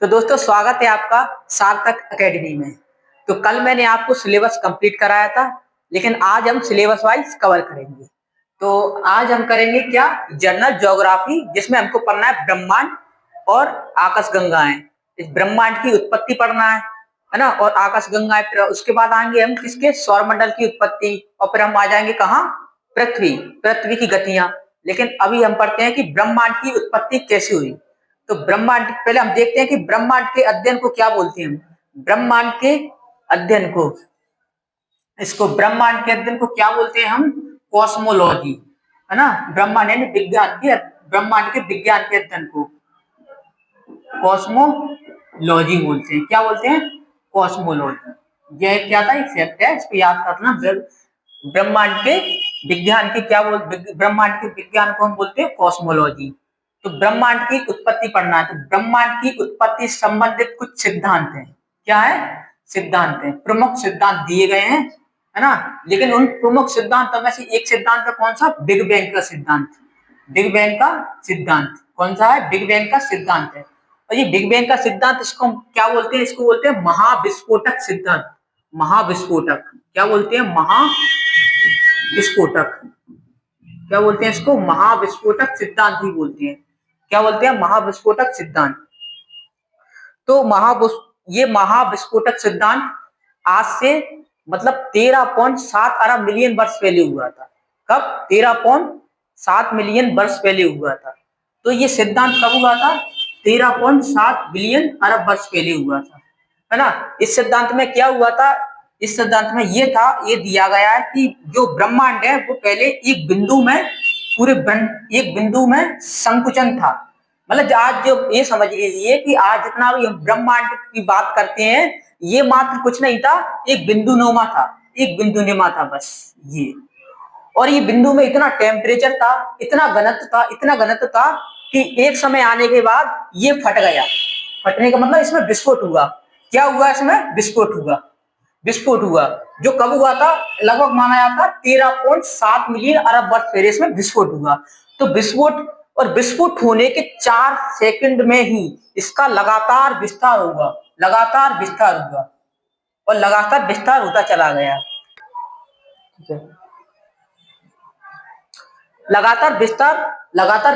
तो दोस्तों स्वागत है आपका सार्थक एकेडमी में। तो कल मैंने आपको सिलेबस कंप्लीट कराया था, लेकिन आज हम सिलेबस वाइज कवर करेंगे। तो आज हम करेंगे क्या, जनरल ज्योग्राफी, जिसमें हमको पढ़ना है ब्रह्मांड और आकाशगंगाएं। इस ब्रह्मांड की उत्पत्ति पढ़ना है ना, और आकाशगंगाएं। फिर उसके बाद आएंगे हम किसके, सौरमंडल की उत्पत्ति, और फिर हम आ जाएंगे कहाँ, पृथ्वी, पृथ्वी की गतियां। लेकिन अभी हम पढ़ते हैं कि ब्रह्मांड की उत्पत्ति कैसे हुई। तो ब्रह्मांड, पहले हम देखते हैं कि ब्रह्मांड के अध्ययन को क्या बोलते हैं। ब्रह्मांड के अध्ययन को, इसको ब्रह्मांड के अध्ययन को क्या बोलते हैं हम, कॉस्मोलॉजी, है ना। ब्रह्मांड यानी विज्ञान के, ब्रह्मांड के विज्ञान के अध्ययन को कॉस्मोलॉजी बोलते हैं। क्या बोलते हैं, कॉस्मोलॉजी। यह क्या था, एक फैक्ट है, इसको याद रखना। ब्रह्मांड के विज्ञान के क्या बोल, ब्रह्मांड के विज्ञान को हम बोलते हैं कॉस्मोलॉजी। तो ब्रह्मांड की उत्पत्ति पढ़ना है। तो ब्रह्मांड की उत्पत्ति संबंधित कुछ सिद्धांत हैं। क्या है, सिद्धांत है, प्रमुख सिद्धांत दिए गए हैं, है ना। लेकिन उन प्रमुख सिद्धांतों में से एक सिद्धांत है कौन सा, बिग बैंग का सिद्धांत। बिग बैंग का सिद्धांत कौन सा है, बिग बैंग का सिद्धांत है। और ये बिग बैंग का सिद्धांत, इसको क्या बोलते हैं, इसको बोलते हैं महाविस्फोटक सिद्धांत। महाविस्फोटक, क्या बोलते हैं, महाविस्फोटक। क्या बोलते हैं इसको, महाविस्फोटक सिद्धांत ही बोलते हैं। क्या बोलते हैं, महाविस्फोटक सिद्धांत। तो ये महाविस्फोटक सिद्धांत आज से मतलब 13.7 अरब मिलियन वर्ष पहले हुआ था। कब, 13.7 मिलियन वर्ष पहले हुआ था। तो ये सिद्धांत कब हुआ था, 13.7 बिलियन अरब वर्ष पहले हुआ था, है ना। इस सिद्धांत में क्या हुआ था, इस सिद्धांत में ये था, ये दिया गया है कि जो ब्रह्मांड है वो पहले एक बिंदु में, एक बिंदु में संकुचन था। मतलब आज जो ये समझ लीजिए कि आज जितना भी हम ब्रह्मांड की बात करते हैं, ये मात्र कुछ नहीं था, एक बिंदु नुमा था, एक बिंदु नुमा था बस ये। और ये बिंदु में इतना टेम्परेचर था, इतना घनत्व था, इतना घनत्व था कि एक समय आने के बाद ये फट गया। फटने का मतलब इसमें विस्फोट हुआ। क्या हुआ, इसमें विस्फोट हुआ। विस्फोट हुआ जो कब हुआ था, लगभग माना जाता 13.7 मिलियन अरब वर्ष पहले इसमें विस्फोट हुआ। तो विस्फोट, और विस्फोट होने के 4 सेकंड में ही इसका लगातार विस्तार होगा, लगातार विस्तार हुआ, और लगातार विस्तार होता चला गया। ठीक है, लगातार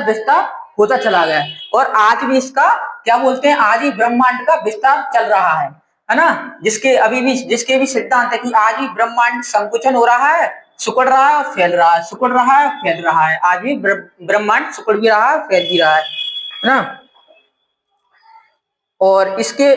विस्तार होता चला गया। और आज भी इसका क्या बोलते हैं, आज ही ब्रह्मांड का विस्तार चल रहा है ना। जिसके भी सिद्धांत है कि आज ही ब्रह्मांड संकुचन हो रहा है, सिकुड़ रहा है और फैल रहा है, सिकुड़ रहा है फैल रहा है। आज भी ब्रह्मांड सिकुड़ भी रहा है, फैल भी रहा है ना। और इसकी